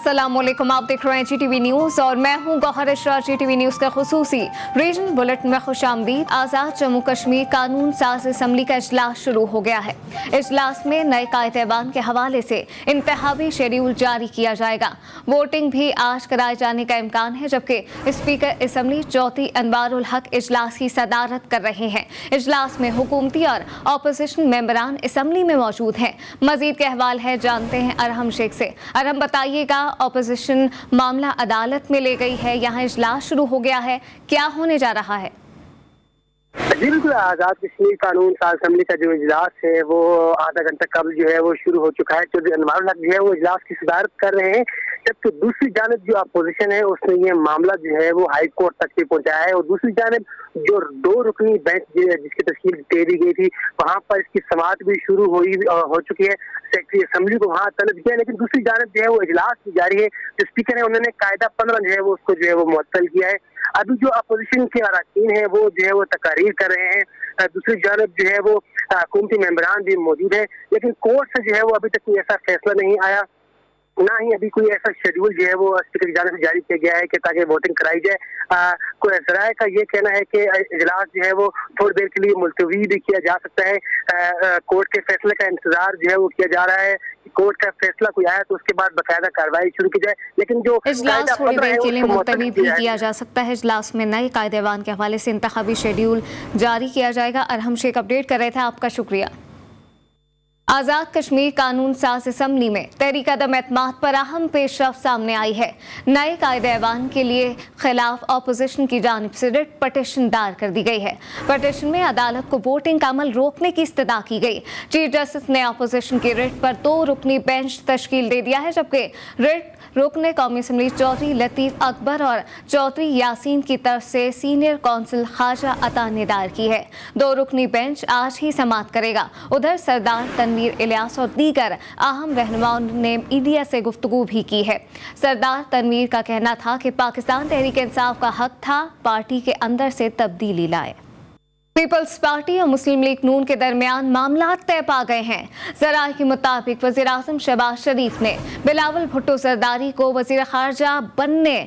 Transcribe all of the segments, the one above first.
अस्सलामुअलैकुम, आप देख रहे हैं GTV न्यूज़ और मैं हूं गौहर इशरा। GTV न्यूज़ का खुसूसी रीजनल बुलेटिन में खुशामदीद। आज़ाद जम्मू कश्मीर कानून साज असम्बली का इजलास शुरू हो गया है। इजलास में नए कायदे-ए-बान के हवाले से इंतखाबी शेड्यूल जारी किया जाएगा। वोटिंग भी आज कराए जाने का इम्कान है, जबकि स्पीकर असम्बली चौधरी अनवारुल हक इजलास की सदारत कर रहे हैं। इजलास में हुकूमती और अपोजिशन मेंबरान असम्बली में मौजूद हैं। मजीद के अहवाल है जानते हैं अरहम शेख से। अरहम, बताइएगा, अपोजिशन मामला अदालत में ले गई है, यहाँ इजलास शुरू हो गया है, क्या होने जा रहा है? जी बिल्कुल, आज़ाद कश्मीर कानून साज असम्बली का जो इजलास है वो आधा घंटा कबल जो है वो शुरू हो चुका है। चौधरी अनवारुल हक जो है वो इजलास की सदारत कर रहे हैं, जबकि दूसरी जानिब जो अपोजिशन है उसने ये मामला जो है वो हाई कोर्ट तक भी पहुंचाया है। और दूसरी जानिब जो 2 रुकनी बेंच जिसकी तश्कील दे दी गई थी, वहाँ पर इसकी समाअत भी शुरू हो चुकी है। सेक्रेटरी असम्बली को वहाँ तलब किया, लेकिन दूसरी जानिब जो है वो इजलास भी जारी है। जो स्पीकर है उन्होंने कायदा 15 जो है वो उसको जो है वो मुअत्तल किया है। अभी जो अपोजिशन के अरकान है वो जो है वो तकारीर कर रहे हैं। दूसरी जानब जो है वो हुकूमती मेंबरान भी मौजूद है, लेकिन कोर्ट से जो है वो अभी तक कोई ऐसा फैसला नहीं आया, ना ही अभी कोई ऐसा शेड्यूल जो है वो स्पीकर की जानिब से जारी किया गया है कि ताकि वोटिंग कराई जाए। कोई ज़राए का ये कहना है कि इजलास जो है वो थोड़ी देर के लिए मुलतवी भी किया जा सकता है। कोर्ट के फैसले का इंतजार जो है वो किया जा रहा है कि कोर्ट का फैसला कोई आया तो उसके बाद बाकायदा कार्रवाई शुरू की जाए। लेकिन जो इजलास थोड़ी देर के लिए मुलतवी भी किया जा सकता है। इजलास में नए कायदेवान के हवाले से इंतखाबी शेड्यूल जारी किया जाएगा। अरहम शेख अपडेट कर रहे थे, आपका शुक्रिया। आज़ाद कश्मीर कानून साज असम्बली में तहरीक अदम एतमाद पर अहम पेशरफ सामने आई है। नए कायदे-ए-बान के लिए खिलाफ अपोजिशन की जानिब से रिट पटिशन दायर कर दी गई है। पटिशन में अदालत को वोटिंग का अमल रोकने की इस्तदा की गई। चीफ जस्टिस ने अपोजिशन की रिट पर 2 रुकनी बेंच तश्कील दे दिया है, जबकि रिट रुकने कौमी असम्बली चौधरी लतीफ़ अकबर और चौधरी यासीन की तरफ से सीनियर कौंसिल ख्वाजा अता ने दायर की है। 2 रुकनी बेंच आज ही समाअत करेगा। उधर सरदार तनवीर इलियास और दीगर अहम रहनुमाओं ने मीडिया से गुफ्तगू भी की है। सरदार तनवीर का कहना था कि पाकिस्तान तहरीक इंसाफ का हक था पार्टी के अंदर से तब्दीली लाए। पीपल्स पार्टी और मुस्लिम लीग नून के दरमियान मामला तय पा गए हैं। ज़राए के मुताबिक वज़ीर आज़म शहबाज शरीफ ने बिलावल भुट्टो जरदारी को वज़ीर ख़ारजा बनने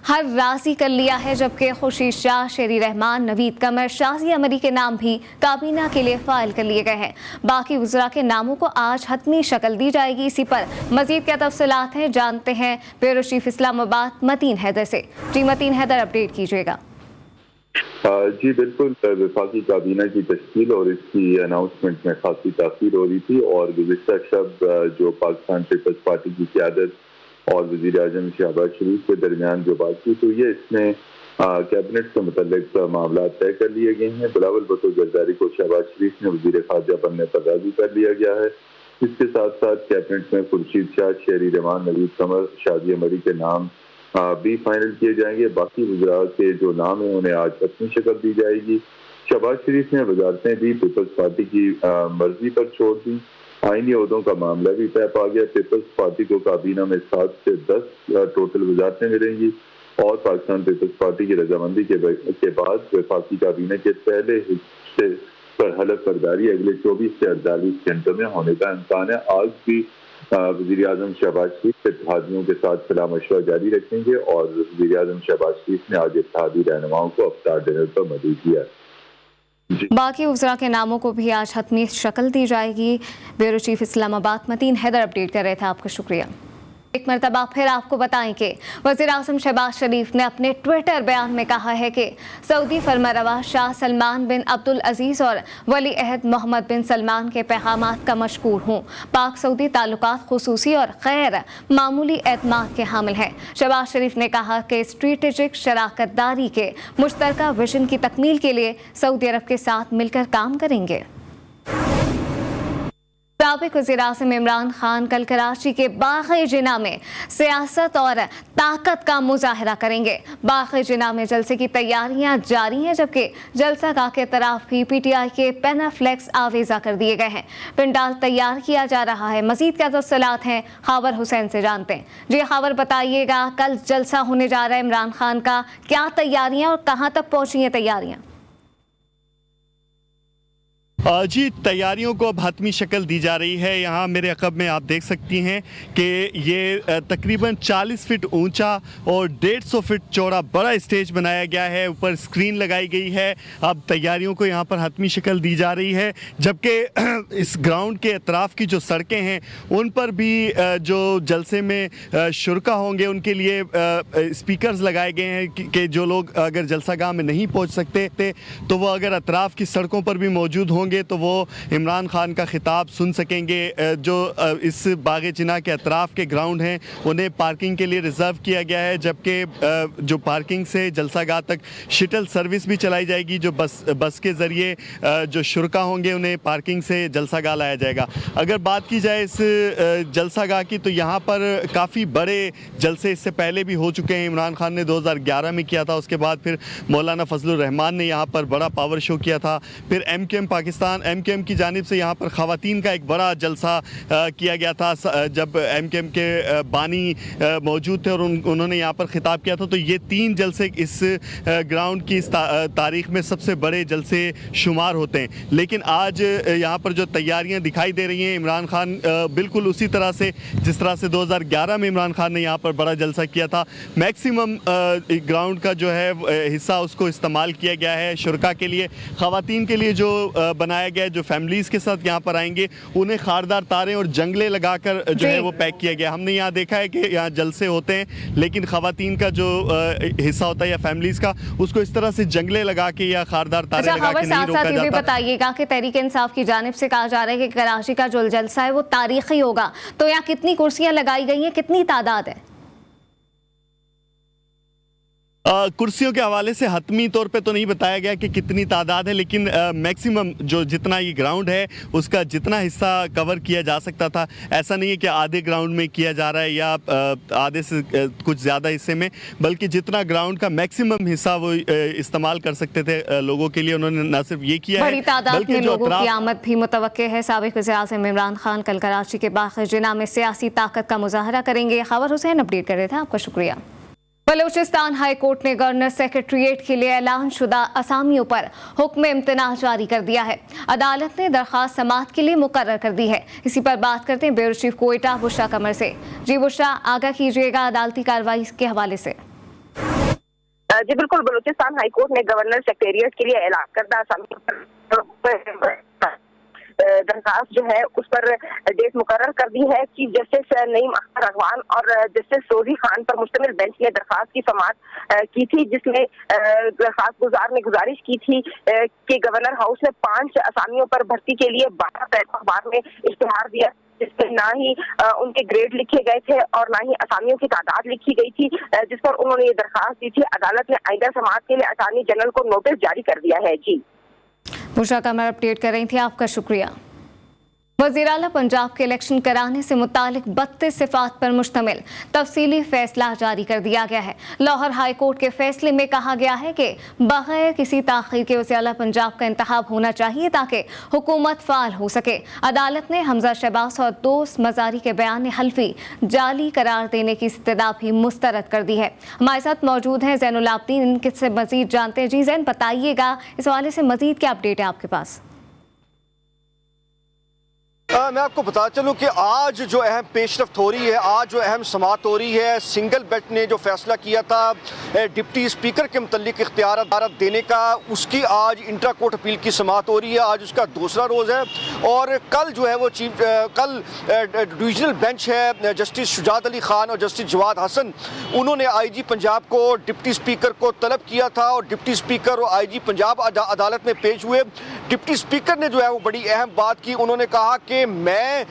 हर राज़ी कर लिया है, जबकि खुर्शीद शाह, शेरी रहमान, नवीद कमर, शाजी अमरी के नाम भी काबीना के लिए फ़ाइल कर लिए गए हैं। बाकी वज़रा के नामों को आज हतमी शक्ल दी जाएगी। इसी पर मज़ीद क्या तफ़सीलात हैं जानते हैं ब्यूरो चीफ इस्लामाबाद मतीन हैदर से। जी मतीन हैदर, अपडेट कीजिएगा। जी बिल्कुल, वफाकी काबीना की तश्कील और इसकी अनाउंसमेंट में खासी ताख़ीर हो रही थी और गुज़िश्ता शब जो पाकिस्तान पीपल्स पार्टी की क़यादत और वज़ीर आज़म शहबाज शरीफ के दरमियान जो बात की तो ये इसमें कैबिनेट से मुतल्लिक मामला तय कर लिए गए हैं। बिलावल भुट्टो जरदारी को शहबाज शरीफ ने वज़ीर ख़ारजा बनने पर राज़ी कर लिया गया है। इसके साथ साथ कैबिनेट में खुर्शीद शाह, शेरी रहमान, नवीद कमर, शाजी अमरी के नाम भी फाइनल किए जाएंगे। बाकी वज़रा के जो नाम है उन्हें आज अपनी शक्ल दी जाएगी। शहबाज शरीफ ने वज़ारतें भी पीपल्स पार्टी की मर्जी पर छोड़ दी। आईनी ओहदों का मामला भी तय पा गया। पीपल्स पार्टी को काबीना में 7 से 10 टोटल वज़ारतें मिलेंगी और पाकिस्तान पीपल्स पार्टी की रजामंदी के बाद वफाकी काबीना के पहले हिस्से पर हलफ बर्दारी अगले 24 से 48 घंटों में होने का इम्कान है। आज भी वज़ीर आज़म शहबाज शरीफ इत्तेहादियों के साथ सलाह मशवरा जारी रखेंगे और वज़ीर आज़म शहबाज शरीफ ने आज इत्तेहादी रहनुमाओं को अफ्तार डिनर पर मदद किया। बाकी वज़रा के नामों को भी आज हतमी शक्ल दी जाएगी। Bureau chief Islamabad Mateen Haider update कर रहे थे, आपका शुक्रिया। एक मरतबा फिर आपको बताएं कि वज़ीर आज़म शहबाज शरीफ ने अपने ट्विटर बयान में कहा है कि सऊदी फरमारवा शाह सलमान बिन अब्दुल अजीज़ और वली अहद मोहम्मद बिन सलमान के पैगामात का मशकूर हूँ। पाक सऊदी ताल्लुकात खुसूसी और गैर मामूली एतमाद के हामिल हैं। शहबाज शरीफ ने कहा कि स्ट्रेटेजिक शराकत दारी के मुश्तरका विजन की तकमील के लिए सऊदी अरब के साथ मिलकर काम करेंगे। साबिक वज़ीर-ए-आज़म इमरान खान कल कराची के बाग़-ए-जिना में सियासत और ताकत का मुजाहरा करेंगे। बाग़-ए-जिना में जलसे की तैयारियां जारी हैं, जबकि जलसा गाह के तरफ भी PTI के पेनाफ्लेक्स आवेजा कर दिए गए हैं। पंडाल तैयार किया जा रहा है। मजीद क्या तफ़सीलात हैं खावर हुसैन से जानते हैं। जी खावर, बताइएगा, कल जलसा होने जा रहा है इमरान खान का, क्या तैयारियाँ और कहाँ तक पहुँची हैं तैयारियाँ? जी, तैयारियों को अब हतमी शक्ल दी जा रही है। यहाँ मेरे अक़ब में आप देख सकती हैं कि ये तकरीबन 40 फीट ऊंचा और 150 फीट चौड़ा बड़ा स्टेज बनाया गया है, ऊपर स्क्रीन लगाई गई है। अब तैयारियों को यहाँ पर हतमी शक्ल दी जा रही है, जबकि इस ग्राउंड के अतराफ़ की जो सड़कें हैं उन पर भी जो जलसे में शुरका होंगे उनके लिए स्पीकर्स लगाए गए हैं कि जो लोग अगर जलसागाह में नहीं पहुँच सकते थे तो वो अगर अतराफ़ की सड़कों पर भी मौजूद होंगे तो वो इमरान खान का खिताब सुन सकेंगे। जो इस बाग जिना के अतराफ़ के ग्राउंड हैं उन्हें पार्किंग के लिए रिज़र्व किया गया है, जबकि जो पार्किंग से जलसागाह तक शटल सर्विस भी चलाई जाएगी। जो बस के ज़रिए जो शुरका होंगे उन्हें पार्किंग से जलसागाह लाया जाएगा। अगर बात की जाए इस जलसागाह की तो यहाँ पर काफ़ी बड़े जलसे इससे पहले भी हो चुके हैं। इमरान खान ने 2011 में किया था, उसके बाद फिर मौलाना फजलुर रहमान ने यहाँ पर बड़ा पावर शो किया था। फिर MQM पाकिस्तान MQM की जानिब से यहाँ पर ख़वातीन का एक बड़ा जलसा किया गया था, जब MQM के बानी मौजूद थे और उन्होंने यहाँ पर ख़िताब किया था। तो ये 3 जलसे इस ग्राउंड की तारीख़ में सबसे बड़े जलसे शुमार होते हैं। लेकिन आज यहाँ पर जो तैयारियाँ दिखाई दे रही हैं, इमरान खान बिल्कुल उसी तरह से जिस तरह से 2011 में इमरान खान ने यहाँ पर बड़ा जलसा किया था, मैक्सिमम ग्राउंड का जो है हिस्सा उसको इस्तेमाल किया गया है शुरका के लिए। ख़वातीन के लिए जो बनाया गया है, जो फैमिलीज़ के साथ यहाँ पर आएंगे उन्हें खारदार तारें और जंगले लगाकर जो है वो पैक किया गया। हमने यहाँ देखा है कि यहाँ जलसे होते हैं लेकिन ख़वातीन का जो हिस्सा होता है या फैमिलीज़ का, उसको इस तरह से जंगले लगा के या खारदार तारें लगा के नहीं रोका जाता। बताइएगा कि तहरीक इंसाफ की जानिब से कहा जा रहा है कि कराची का जो जलसा है वो तारीखी होगा, तो यहाँ कितनी कुर्सियाँ लगाई गई हैं, कितनी तादाद है? कुर्सियों के हवाले से हतमी तौर पे तो नहीं बताया गया कि कितनी तादाद है, लेकिन मैक्सिमम जो जितना ये ग्राउंड है उसका जितना हिस्सा कवर किया जा सकता था, ऐसा नहीं है कि आधे ग्राउंड में किया जा रहा है या आधे से कुछ ज़्यादा हिस्से में, बल्कि जितना ग्राउंड का मैक्सिमम हिस्सा वो इस्तेमाल कर सकते थे लोगों के लिए, उन्होंने न सिर्फ ये किया बड़ी तादाद में लोगों की आमद भी मुतवक्के है। साबिक़ वज़ीर-ए-आज़म इमरान खान कल कराची के बाग जिना में सियासी ताकत का मुजाहरा करेंगे। खबर हुसैन अपडेट कर रहे थे, आपका शुक्रिया। बलूचिस्तान हाई कोर्ट ने गवर्नर सेक्रेटरीट के लिए ऐलान शुदा असामियों पर हुक्म इम्तना जारी कर दिया है। अदालत ने दरख्वास्त समाअत के लिए मुकर्रर कर दी है। इसी पर बात करते हैं ब्यूरो चीफ कोयटा बुशरा कमर से। जी बुशरा, आगाह कीजिएगा अदालती कार्रवाई के हवाले से। जी बिल्कुल, बलूचिस्तान हाई कोर्ट ने गवर्नर सेक्रेटरीट के लिए ऐलान करदा असामियों दरखास्त जो है उस पर डेट मुकर्रर कर दी है। चीफ जस्टिस नईम अख्तर अगवान और जस्टिस रोजी खान पर मुश्तमिल बेंच ने दरखास्त की समाअत की थी, जिसमें दरखास्त गुजार ने गुजारिश की थी कि गवर्नर हाउस ने 5 असामियों पर भर्ती के लिए 12 अखबार में इश्तिहार दिया, जिसमें ना ही उनके ग्रेड लिखे गए थे और ना ही असामियों की तादाद लिखी गई थी, जिस पर उन्होंने ये दरखास्त दी थी। अदालत ने आइंदा समाअत के लिए अटॉर्नी जनरल को नोटिस जारी कर दिया है। जी बुशरा कमर अपडेट कर रही थी, आपका शुक्रिया। वज़ीर आला पंजाब के इलेक्शन कराने से मुतालिक 32 सिफात पर मुश्तमिल तफसीली फैसला जारी कर दिया गया है। लाहौर हाई कोर्ट के फैसले में कहा गया है कि बगैर किसी ताख़ीर के वज़ीर आला पंजाब का इंतखाब होना चाहिए ताकि हुकूमत फ़ाल हो सके। अदालत ने हमजा शहबाज और दोस्त मजारी के बयान हल्फी जाली करार देने की इस्तदा भी मुस्तरद कर दी है। हमारे साथ मौजूद हैं ज़ैनुल आबदीन, इनसे मज़ीद जानते हैं। जी ज़ैन, बताइएगा इस हवाले से मज़ीद क्या अपडेट है आपके पास? मैं आपको बता चलूं कि आज जो अहम पेशरफ्त हो रही है, आज जो अहम समाअत हो रही है, सिंगल बेंच ने जो फैसला किया था डिप्टी स्पीकर के मुतल्लिक इख्तियार देने का, उसकी आज इंट्रा कोर्ट अपील की समाअत हो रही है। आज उसका दूसरा रोज़ है और कल जो है वो कल डिवीजनल बेंच है, जस्टिस शुजात अली खान और जस्टिस जवाद हसन, उन्होंने IG पंजाब को डिप्टी स्पीकर को तलब किया था और डिप्टी स्पीकर और IG पंजाब अदालत में पेश हुए। डिप्टी स्पीकर ने जो है वो बड़ी अहम बात की, उन्होंने कहा कि मैं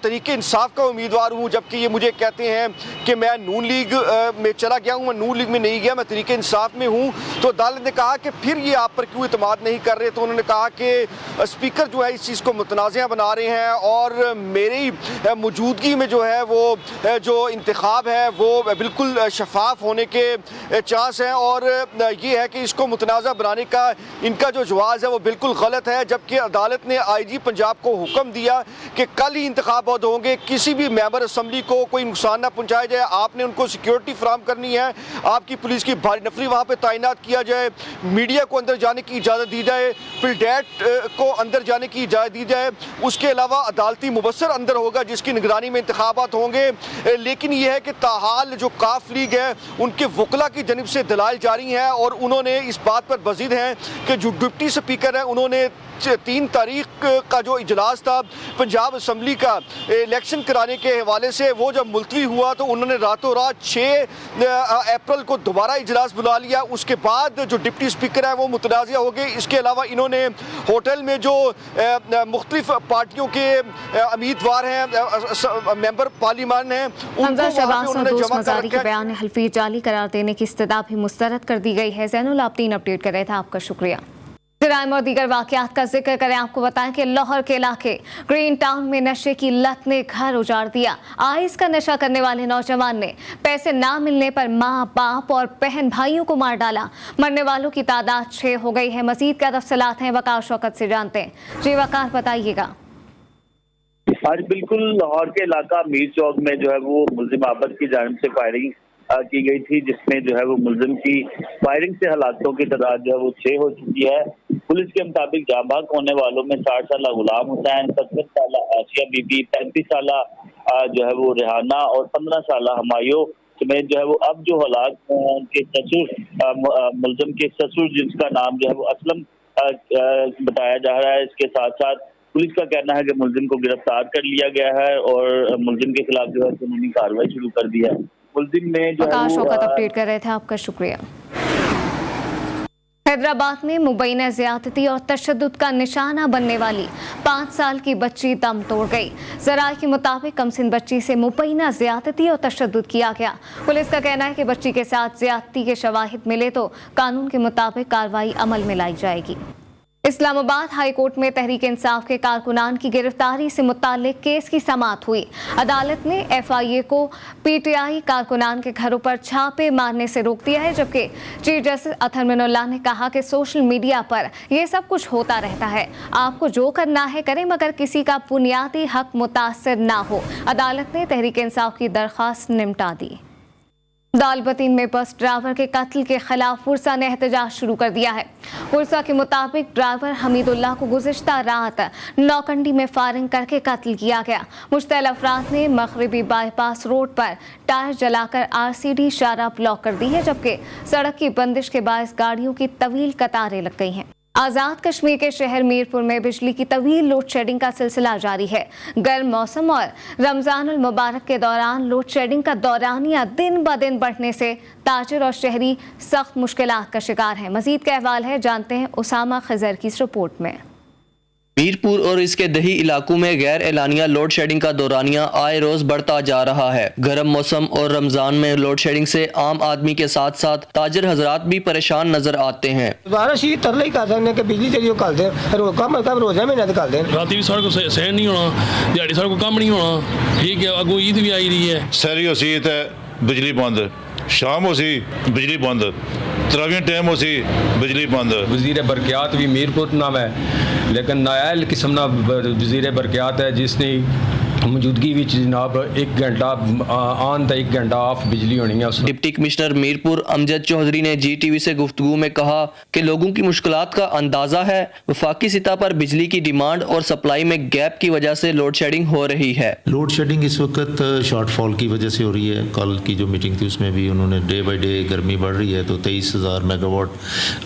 तरीके इंसाफ का उम्मीदवार हूँ, जबकि ये मुझे कहते हैं कि मैं नून लीग में चला गया हूँ। मैं नून लीग में नहीं गया, मैं तरीके इंसाफ में हूँ। तो अदालत ने कहा कि फिर ये आप पर क्यों इतमाद नहीं कर रहे। तो उन्होंने कहा कि स्पीकर जो है इस चीज़ को मुतनाज़ा बना रहे हैं और मेरी मौजूदगी में जो है वो जो इंतखाब है वो बिल्कुल शफाफ होने के चांस हैं और ये है कि इसको मुतनाज़ा बनाने का इनका जो जवाज़ है वो बिल्कुल बिल्कुल गलत है, जबकि अदालत ने IG पंजाब को हुक्म दिया कि कल ही इंतखाबात होंगे, किसी भी मेंबर असम्बली को कोई नुकसान ना पहुंचाया जाए, आपने उनको सिक्योरिटी फराहम करनी है, आपकी पुलिस की भारी नफरी वहाँ पे तैनात किया जाए, मीडिया को अंदर जाने की इजाज़त दी जाए, पिलडेट को अंदर जाने की इजाज़त दी जाए, उसके अलावा अदालती मुबस्सर अंदर होगा जिसकी निगरानी में इंतखाबात होंगे। लेकिन यह है कि ताहाल जो काफ लीग है उनके वकला की जनिब से दलाइल जारी हैं और उन्होंने इस बात पर बजीद हैं कि जो डिप्टी स्पीकर हैं उन्होंने 3 तारीख का जो इजलास था पंजाब असम्बली का इलेक्शन कराने के हवाले से, वो जब मुलतवी हुआ तो उन्होंने रातों रात 6 अप्रैल को दोबारा इजलास बुला लिया। उसके बाद जो डिप्टी स्पीकर है वो मुतनाज़ा हो गए। इसके अलावा इन्होंने होटल में जो मुख्तलिफ पार्टियों के उम्मीदवार हैं, मेंबर पार्लियामान हैं, उनको जमा कर रखा है। बयान हल्फी जाली करार देने की इस्तदा भी मुस्तरद कर दी गई है। ज़ैनुल आबदीन अपडेट कर रहे थे, आपका शुक्रिया। जराइम और दीगर वाक़यात का जिक्र करें, आपको बताएं कि लाहौर के इलाके ग्रीन टाउन में नशे की लत ने घर उजाड़ दिया। आइस का नशा करने वाले नौजवान ने पैसे ना मिलने पर माँ, बाप और बहन भाइयों को मार डाला। मरने वालों की तादाद 6 हो गई है। मजीद क्या तफसीलात हैं, वकार शौकत से जानते हैं। जी वकार, बताइएगा। आज बिल्कुल लाहौर के इलाका मीर चौक में जो है वो मुल्जिम आबद की जानिब से फायरिंग की गई थी, जिसमें जो है वो मुल्जिम की फायरिंग से हलाकों की तादाद जो है वो 6 हो चुकी है। पुलिस के मुताबिक जाबाज होने वालों में 60 साल गुलाम हुसैन, 70 साल आसिया बीबी, 35 साल जो है वो रेहाना और 15 साल हमायूं समेत जो है वो अब जो हालात के ससुर मुल्जिम के ससुर जिसका नाम जो है वो असलम बताया जा रहा है। इसके साथ साथ पुलिस का कहना है कि मुल्जिम को गिरफ्तार कर लिया गया है और मुल्जिम के खिलाफ जो है कानूनी कार्रवाई शुरू कर दी है। मुल्जिम ने जो वकार शौकत अपडेट कर रहे थे, आपका शुक्रिया। हैदराबाद में मुबैना ज्यादती और तशद्दुद का निशाना बनने वाली 5 साल की बच्ची दम तोड़ गई। ज़राए के मुताबिक कमसिन बच्ची से मुबैना ज्यादती और तशद्दुद किया गया। पुलिस का कहना है कि बच्ची के साथ ज्यादती के शवाहिद मिले तो कानून के मुताबिक कार्रवाई अमल में लाई जाएगी। इस्लामाबाद हाई कोर्ट में तहरीक इंसाफ के कारकुनान की गिरफ्तारी से मुताल्लिक केस की समाअत हुई। अदालत ने FIA को PTI कारकुनान के घरों पर छापे मारने से रोक दिया है, जबकि चीफ जस्टिस अतहर मिनुल्लाह ने कहा कि सोशल मीडिया पर यह सब कुछ होता रहता है, आपको जो करना है करें मगर किसी का बुनियादी हक मुतासर ना हो। अदालत ने तहरीक इंसाफ की दरख्वास्त निपटा दी। दालबतीन में बस ड्राइवर के कत्ल के खिलाफ पुरसा ने एहतजाज शुरू कर दिया है। पुरसा के मुताबिक ड्राइवर हमीदुल्लाह को गुज़िश्ता रात नौकंडी में फायरिंग करके कत्ल किया गया। मुश्तल अफराद ने मगरिबी बाईपास रोड पर टायर जलाकर RCD शाहराह ब्लॉक कर दी है, जबकि सड़क की बंदिश के बायस गाड़ियों की तवील कतारें लग गई हैं। आज़ाद कश्मीर के शहर मीरपुर में बिजली की तवील लोड शेडिंग का सिलसिला जारी है। गर्म मौसम और रमज़ानुल मुबारक के दौरान लोड शेडिंग का दौरानिया दिन ब दिन बढ़ने से ताजिर और शहरी सख्त मुश्किलात का शिकार हैं। मजीद का अहवाल है, जानते हैं उसामा खजर की इस रिपोर्ट में। मीरपुर और इसके दही इलाकों में गैर एलानिया लोड शेडिंग का दौरानिया आए रोज बढ़ता जा रहा है। गर्म मौसम और रमजान में लोड शेडिंग से आम आदमी के साथ साथ ताजिर हजरात भी परेशान नजर आते हैं। बारिश ही तरले ही कर सकते कि बिजली चली कल दे कम रोजा महीने कल दे रात भी सारे को सहन नहीं होना, दिहाड़ी सारे को कम नहीं होना। ठीक है, अगो ईद भी आई रही है, सहरी हो सी ते बिजली बंद, शाम हो सी बिजली बंद, तरावी टाइम हो सी बिजली बंद। वज़ीर बरक़ियात भी मीरपुर नाम है, लेकिन नायल किस्म का वज़ीर बरक़ियात है जिसने मौजूदगी में जनाब 1 घंटा ऑन तो 1 घंटा ऑफ बिजली होनी है। डिप्टी कमिश्नर मीरपुर अमजद चौधरी ने GTV से गुफ्तगू में कहा कि लोगों की मुश्किलात का अंदाजा है। वफाकी सतह पर बिजली की डिमांड और सप्लाई में गैप की वजह से लोड शेडिंग हो रही है। लोड शेडिंग इस वक्त शॉर्टफॉल की वजह से हो रही है। कल की जो मीटिंग थी उसमें भी उन्होंने डे बाई डे गर्मी बढ़ रही है तो 23,000 मेगावाट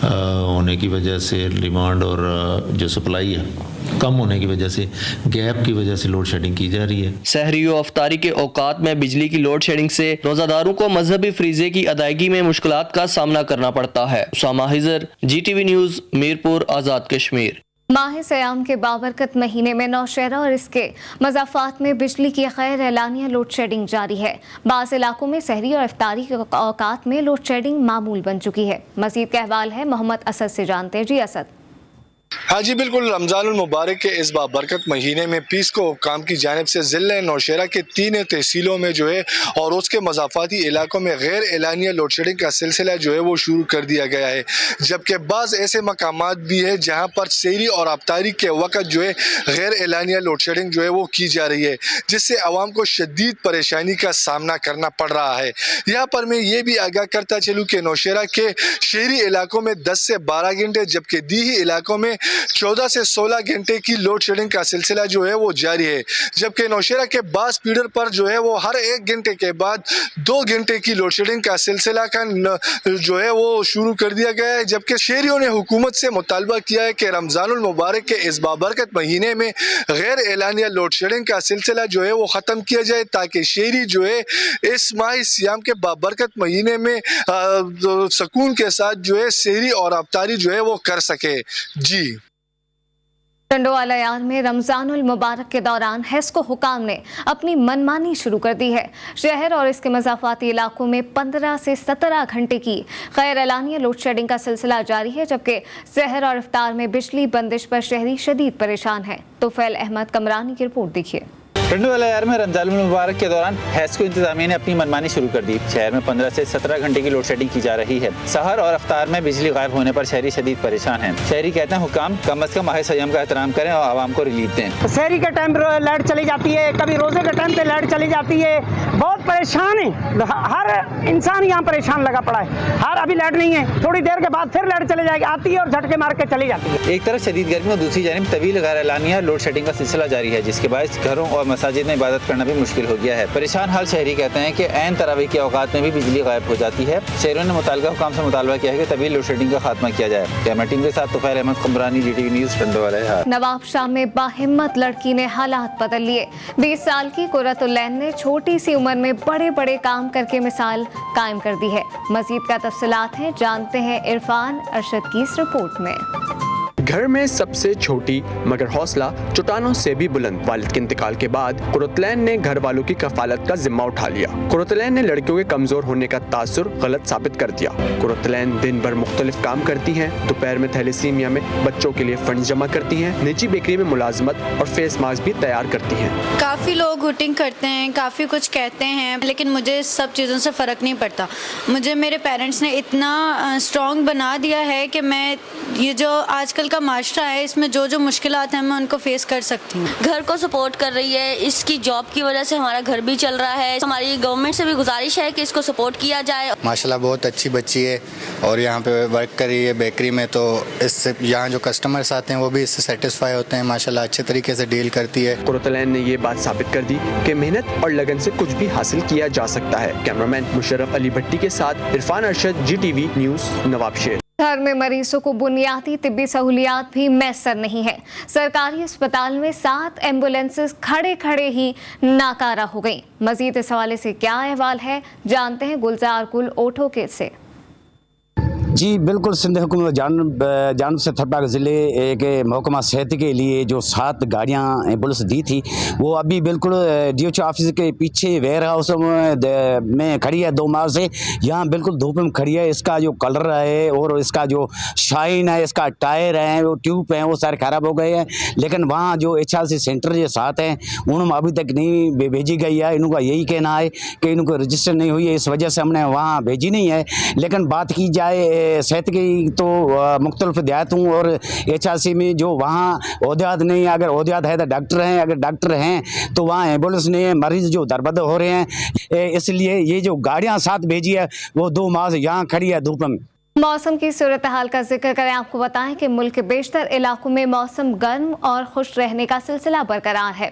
होने की वजह से डिमांड और जो सप्लाई है कम होने की वजह से गैप की वजह से लोड शेडिंग की जा रही है। सहरी और अफ्तारी के औकात में बिजली की लोड शेडिंग से रोजादारों को मजहबी फ्रीजे की अदायगी में मुश्किलात का सामना करना पड़ता है। Usama हिजर, GTV news, Mirpur, Azad Kashmir. माह सयाम के बाबरकत महीने में नौशहरा और इसके मज़ाफ़ात में बिजली की गैर एलानिया लोड शेडिंग जारी है। बाज़ इलाकों में सहरी और इफ्तारी के औकात में लोड शेडिंग मामूल बन चुकी है। मज़ीद का अहवाल है, मोहम्मद असद से जानते हैं। जी असद। हाँ जी बिल्कुल, रमज़ानुल मुबारक के इस बाबरकत महीने में पीस को हुक्काम की जानिब से ज़िले नौशहरा के 3 तहसीलों में जो है और उसके मज़ाफ़ाती इलाकों में गैर एलानिया लोड शेडिंग का सिलसिला जो है वो शुरू कर दिया गया है। जबकि बाज़ ऐसे मकामात भी है जहाँ पर सहरी और अफ्तारी के वक़्त जो है गैर एलानिया लोड शेडिंग जो है वो की जा रही है, जिससे आवाम को शदीद परेशानी का सामना करना पड़ रहा है। यहाँ पर मैं ये भी आगाह करता चलूँ कि नौशहरा के शहरी इलाकों में 10 से 12 घंटे जबकि दीही इलाकों में 14 से 16 घंटे की लोड शेडिंग का सिलसिला जो है वो जारी है। जबकि नौशहरा के बास फीडर पर जो है वो हर 1 घंटे के बाद 2 घंटे की लोड शेडिंग का सिलसिला जो है वो शुरू कर दिया गया है। जबकि शहरियों ने हुकूमत से मुतालबा किया है कि रमज़ानुल मुबारक के इस बाबरकत महीने में गैर एलानिया लोड शेडिंग का सिलसिला जो है वो ख़त्म किया जाए, ताकि शहरी जो है इस माह सियाम के बाबरकत महीने में सुकून के साथ जो है सहरी और अफ्तारी जो है वो कर सके। जी टंडोवाला यार में रमजानुल मुबारक के दौरान हेस्को हुकाम ने अपनी मनमानी शुरू कर दी है। शहर और इसके मज़ाफ़ाती इलाकों में 15 से 17 घंटे की गैर एलानिया लोड शेडिंग का सिलसिला जारी है, जबकि सहर और इफ्तार में बिजली बंदिश पर शहरी शदीद परेशान है। तोफैल अहमद कमरानी की रिपोर्ट देखिए। टंडोवाला यार में रमज़ानुल मुबारक के दौरान हेस्को इंतजामिया ने अपनी मनमानी शुरू कर दी। शहर में 15 से 17 घंटे की लोड शेडिंग की जा रही है। सहर और अफ्तार में बिजली गायब होने पर शहरी शदीद परेशान हैं। शहरी कहते हैं हुकाम कम अज़ कम माह सय्यम का एहतराम करें और आवाम को रिलीफ दें। शहरी के टाइम लाइट चली जाती है, कभी रोजे के टाइम पे लाइट चली जाती है, बहुत परेशान है। हर इंसान यहाँ परेशान लगा पड़ा है। अभी लाइट नहीं है, थोड़ी देर के बाद फिर लाइट चली जाएगी, आती है और झटके मार के चली जाती है। एक तरफ शदीद गर्मी और दूसरी जानिब तवील गैर एलानिया लोड शेडिंग का सिलसिला जारी है, जिसके बायस घरों और मसाजिद में इबादत करना भी मुश्किल हो गया है। परेशान हाल शहरी कहते हैं कि ऐन तरावी के औकात में भी बिजली गायब हो जाती है। शहरों ने मुताल्लिका हुकाम से मुतालबा किया है कि तवील लोड शेडिंग का खात्मा किया जाए। कैमरा टीम के साथ तोफैल अहमद कमरानी, GTV न्यूज़, टंडोवाला यार। नवाबशाह में बाहिम्मत लड़की ने हालात बदल लिए। 20 साल की कुरतुलैन ने छोटी सी उम्र में बड़े बड़े काम करके मिसाल कायम कर दी है। मजीद का तफसीलात हैं, जानते हैं इरफान अरशद की इस रिपोर्ट में। घर में सबसे छोटी मगर हौसला चट्टानों से भी बुलंद। वालिद के इंतकाल के बाद कुरतुलैन ने घर वालों की कफालत का जिम्मा उठा लिया। कुरतुलैन ने लड़कियों के कमजोर होने का तासुर गलत साबित कर दिया। कुरतुलैन दिन भर मुख्तलिफ काम करती हैं। दोपहर में थैलेसीमिया में बच्चों के लिए फंड जमा करती हैं। निजी बेकरी में मुलाजमत और फेस मास्क भी तैयार करती हैं। काफ़ी लोग हुटिंग करते हैं, काफ़ी कुछ कहते हैं, लेकिन मुझे सब चीज़ों से फ़र्क नहीं पड़ता। मुझे मेरे पेरेंट्स ने इतना स्ट्रॉन्ग बना दिया है कि मैं ये जो आजकल का माशरा है इसमें जो जो मुश्किलात हैं मैं उनको फेस कर सकती हूँ। घर को सपोर्ट कर रही है, इसकी जॉब की वजह से हमारा घर भी चल रहा है। हमारी गवर्नमेंट से भी गुजारिश है कि इसको सपोर्ट किया जाए। माशाल्लाह बहुत अच्छी बच्ची है और यहाँ पे वर्क कर रही है बेकरी में, तो इससे यहाँ जो कस्टमर्स आते हैं वो भी इससे सेटिस्फाई होते हैं। माशाल्लाह अच्छे तरीके से डील करती है। कुरतुलैन ने ये बात साबित कर दी कि मेहनत और लगन से कुछ भी हासिल किया जा सकता है। कैमरामैन मुशर्रफ अली भट्टी के साथ इरफान अरशद, GTV न्यूज़, नवाबशहर। शहर में मरीजों को बुनियादी तिब्बी सहूलियात भी मैसर नहीं है। सरकारी अस्पताल में 7 एम्बुलेंसेस खड़े खड़े ही नाकारा हो गईं। मजीद इस हवाले से क्या अहवाल है, जानते हैं गुलजार गुल ओठो के से। जी बिल्कुल, सिंध हुकूमत जानब से थरपाक ज़िले के महकमा सेहत के लिए जो 7 गाड़ियाँ एम्बुलेंस दी थी वो अभी बिल्कुल DHO ऑफिस के पीछे वेयर हाउस में खड़ी है 2 माह से। यहाँ बिल्कुल धूप में खड़ी है। इसका जो कलर है और इसका जो शाइन है, इसका टायर है, वो ट्यूब हैं, वो सारे ख़राब हो गए हैं। लेकिन वहाँ जो HRC सेंटर जो 7 हैं उन्होंने अभी तक नहीं भेजी गई है। इनका यही कहना है कि इनको रजिस्टर नहीं हुई है, इस वजह से हमने वहाँ भेजी नहीं है। लेकिन बात की जाए सेहत की तो मुख्तलिफ देहातों और HRC में जो वहाँ ओहदेदार नहीं, अगर ओहदेदार है तो डॉक्टर हैं, अगर डॉक्टर हैं तो वहाँ एम्बुलेंस नहीं है। मरीज़ जो दरबदर हो रहे हैं, इसलिए ये जो गाड़ियाँ 7 भेजी है वो 2 माह से यहाँ खड़ी है धूप में। मौसम की सूरत हाल का जिक्र करें, आपको बताएं कि मुल्क के बेशतर इलाकों में मौसम गर्म और खुश रहने का सिलसिला बरकरार है।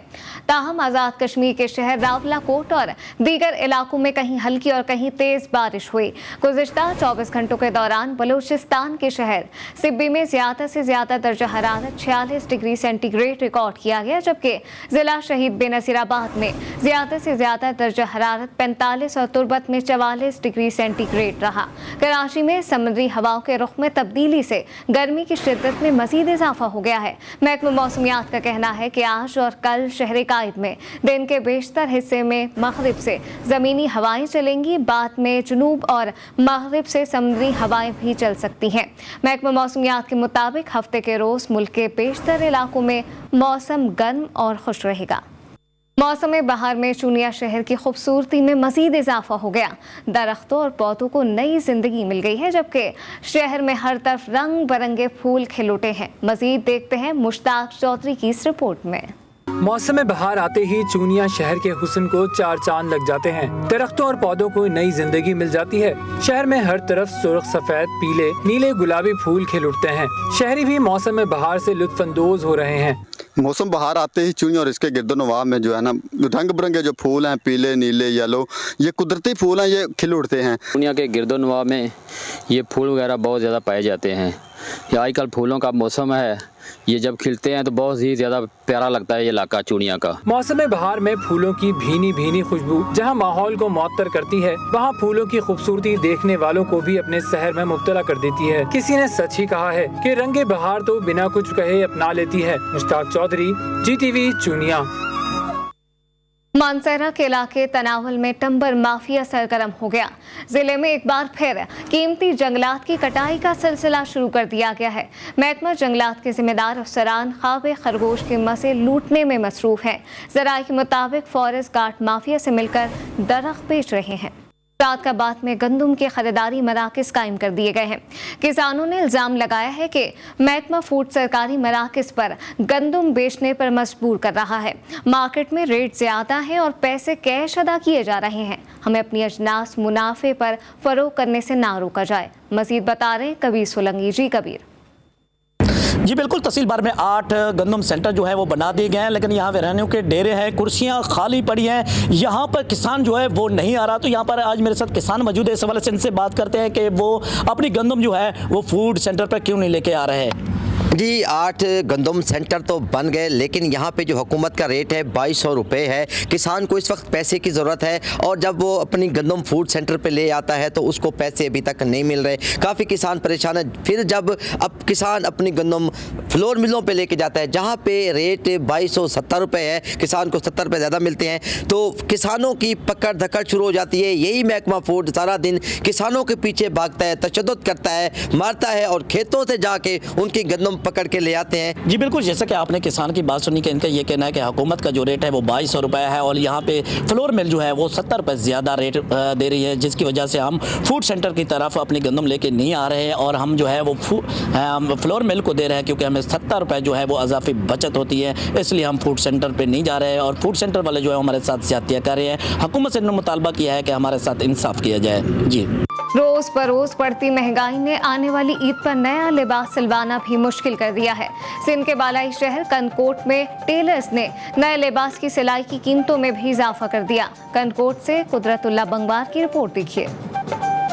ताहम आज़ाद कश्मीर के शहर रावलाकोट और दीगर इलाकों में कहीं हल्की और कहीं तेज़ बारिश हुई। गुज़िश्ता 24 घंटों के दौरान बलूचिस्तान के शहर सिब्बी में ज़्यादा से ज़्यादा दर्जा हरारत 46 डिग्री सेंटीग्रेड रिकॉर्ड किया गया, जबकि ज़िला शहीद बेनज़ीराबाद में ज़्यादा से ज़्यादा दर्जा हरारत 45 और तुर्बत में 44 डिग्री सेंटीग्रेड रहा। कराची में समुद्री हवाओं के रुख में तब्दीली से गर्मी की शिद्दत में मजीद इजाफा हो गया है। महकमा मौसमियात का कहना है कि आज और कल शहर अलकायद में दिन के बेशतर हिस्से में मगरिब से ज़मीनी हवाएं चलेंगी। बाद में जुनूब और मगरिब से समुद्री हवाएं भी चल सकती हैं। महकमा मौसमियात के मुताबिक हफ्ते के रोज़ मुल्क के बेशतर इलाकों में मौसम गर्म और खुश रहेगा। मौसम बहार में चूनिया शहर की खूबसूरती में मज़ीद इजाफा हो गया। दरख्तों और पौधों को नई जिंदगी मिल गई है, जबकि शहर में हर तरफ रंग बिरंगे फूल खिल उठे हैं। मज़ीद देखते हैं मुश्ताक चौधरी की इस रिपोर्ट में। मौसम बहार आते ही चूनिया शहर के हुस्न को चार चांद लग जाते हैं। दरख्तों और पौधों को नई जिंदगी मिल जाती है। शहर में हर तरफ सुर्ख, सफेद, पीले, नीले, गुलाबी फूल खिल उठते हैं। शहरी भी मौसम बहार से लुत्फानंदोज हो रहे हैं। मौसम बहार आते ही चुनिया और इसके गिरदोनवाब में जो है ना रंग बिरंगे जो फूल हैं, पीले, नीले, येलो, ये कुदरती फूल हैं, ये खिल उठते हैं। चुनिया के गिरदोनवाब में ये फूल वगैरह बहुत ज़्यादा पाए जाते हैं। ये आजकल फूलों का मौसम है, ये जब खिलते हैं तो बहुत ही ज्यादा प्यारा लगता है ये इलाका चूनिया का। मौसम बहार में फूलों की भीनी भीनी खुशबू जहां माहौल को मुअत्तर करती है, वहां फूलों की खूबसूरती देखने वालों को भी अपने शहर में मुब्तला कर देती है। किसी ने सच ही कहा है कि रंगे बहार तो बिना कुछ कहे अपना लेती है। मुश्ताक चौधरी, GTV चूनिया। मानसरा के इलाके तनावल में टम्बर माफिया सरगर्म हो गया। जिले में एक बार फिर कीमती जंगलात की कटाई का सिलसिला शुरू कर दिया गया है। महकमा जंगलात के जिम्मेदार अफसरान ख्वाब खरगोश के मसे लूटने में मसरूफ हैं। ज़राए के मुताबिक फॉरेस्ट गार्ड माफिया से मिलकर दरख्त बेच रहे हैं। मुरादाबाद में गंदम के खरीदारी मराकज़ कायम कर दिए गए हैं। किसानों ने इल्ज़ाम लगाया है कि महकमा फूड सरकारी मराकज़ पर गंदम बेचने पर मजबूर कर रहा है। मार्केट में रेट ज़्यादा है और पैसे कैश अदा किए जा रहे हैं। हमें अपनी अजनास मुनाफे पर फ़रोग करने से ना रोका जाए। मज़ीद बता रहे कबीर सोलंकी। जी कबीर। जी बिल्कुल, तहसील बार में 8 गंदम सेंटर जो है वो बना दिए गए हैं, लेकिन यहाँ वेरानियों के डेरे हैं, कुर्सियाँ खाली पड़ी हैं। यहाँ पर किसान जो है वो नहीं आ रहा। तो यहाँ पर आज मेरे साथ किसान मौजूद है। इस हवाले से इनसे बात करते हैं कि वो अपनी गंदम जो है वो फूड सेंटर पर क्यों नहीं लेके आ रहे हैं। जी 8 गंदम सेंटर तो बन गए, लेकिन यहाँ पे जो हुकूमत का रेट है 2200 रुपये है। किसान को इस वक्त पैसे की ज़रूरत है और जब वो अपनी गंदम फूड सेंटर पे ले आता है तो उसको पैसे अभी तक नहीं मिल रहे। काफ़ी किसान परेशान है। फिर जब अब किसान अपनी गंदम फ्लोर मिलों पे लेके जाता है जहाँ पे रेट 2270 रुपये है, किसान को 70 रुपये ज़्यादा मिलते हैं, तो किसानों की पकड़ धकड़ शुरू हो जाती है। यही महकमा फूड सारा दिन किसानों के पीछे भागता है, तशद्दुद करता है, मारता है और खेतों से जाके उनकी गंदम पकड़ के ले आते हैं। जी बिल्कुल, जैसा कि आपने किसान की बात सुनी कि इनका ये कहना है कि हुकूमत का जो रेट है वो 2200 रुपये है और यहाँ पे फ्लोर मिल जो है वो 70 रुपये ज़्यादा रेट दे रही है, जिसकी वजह से हम फूड सेंटर की तरफ अपनी गंदम लेके नहीं आ रहे हैं और हम जो है वो फ्लोर मिल को दे रहे हैं क्योंकि हमें 70 रुपये जो है वो अजाफी बचत होती है, इसलिए हम फूड सेंटर पर नहीं जा रहे हैं और फूड सेंटर वाले जो है हमारे साथ ज्यादतियाँ कर रहे हैं। हुकूमत से मुतालबा किया है कि हमारे साथ इंसाफ किया जाए। जी रोज बरोज बढ़ती महंगाई ने आने वाली ईद पर नया लिबास सिलवाना भी मुश्किल कर दिया है। सिंध के बालाई शहर कनकोट में टेलर्स ने नए लिबास की सिलाई की कीमतों में भी इजाफा कर दिया। कनकोट से कुदरतुल्लाह बंगवार की रिपोर्ट देखिए।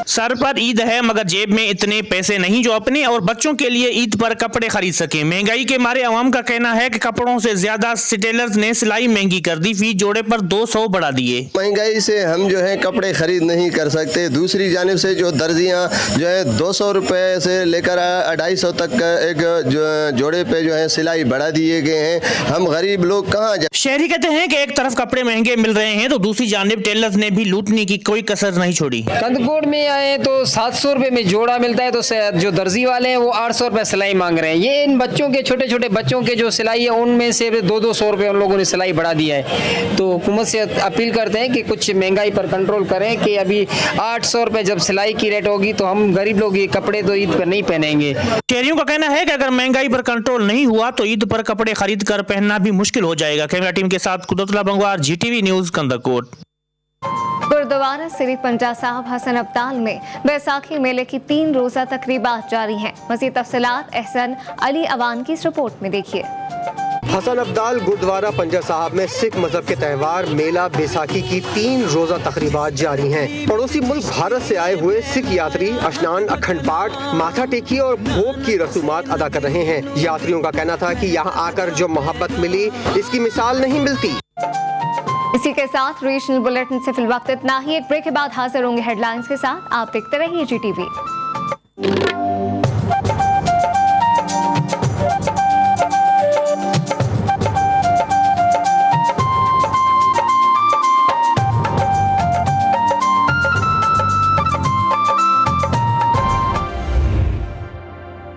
सर पर ईद है मगर जेब में इतने पैसे नहीं जो अपने और बच्चों के लिए ईद पर कपड़े खरीद सके। महंगाई के मारे आवाम का कहना है कि कपड़ों से ज्यादा टेलर्स ने सिलाई महंगी कर दी, फी जोड़े पर 200 बढ़ा दिए। महंगाई से हम जो है कपड़े खरीद नहीं कर सकते। दूसरी जानिब से जो दर्जियां जो है 200 रुपये से लेकर 250 तक एक जोड़े पे जो है सिलाई बढ़ा दिए गए हैं। हम गरीब लोग कहाँ जाए। शहरी कहते हैं कि एक तरफ कपड़े महंगे मिल रहे हैं तो दूसरी जानिब टेलर्स ने भी लूटने की कोई कसर नहीं छोड़ी। कंदकोट में आए तो 700 रुपये में जोड़ा मिलता है, तो जो दर्जी वाले हैं वो 800 रुपये सिलाई मांग रहे हैं। ये इन बच्चों के छोटे छोटे बच्चों के जो सिलाई है उनमें से 200 रुपये उन लोगों ने सिलाई बढ़ा दिया है। तो हुकूमत से अपील करते हैं कि कुछ महंगाई पर कंट्रोल करें कि अभी 800 रुपये जब सिलाई की रेट होगी तो हम गरीब लोग ये कपड़े तो ईद पर नहीं पहनेंगे। शहरियों का कहना है कि अगर महंगाई पर कंट्रोल नहीं हुआ तो ईद पर कपड़े खरीद कर पहनना भी मुश्किल हो जाएगा। कैमरा टीम के साथ कुदरतुल्लाह बंगवार, GTV न्यूज़, कंदकोट। गुरुद्वारा श्री पंजा साहब हसन अब्दाल में बैसाखी मेले की 3 रोज़ा तकरीबात जारी हैं। मज़ीद तफसीलात एहसन अली अवान की इस रिपोर्ट में देखिए। हसन अब्दाल गुरुद्वारा पंजा साहब में सिख मजहब के त्यौहार मेला बैसाखी की 3 रोजा तकरीबात जारी हैं। पड़ोसी मुल्क भारत से आए हुए सिख यात्री स्नान, अखंड पाठ, माथा टेकी और भोग की रसूमात अदा कर रहे हैं। यात्रियों का कहना था कि यहाँ आकर जो मोहब्बत मिली इसकी मिसाल नहीं मिलती। इसी के साथ रीजनल बुलेटिन से फिलवक्त इतना ही। एक ब्रेक के बाद हाजिर होंगे हेडलाइंस के साथ। आप देखते रहिए GTV।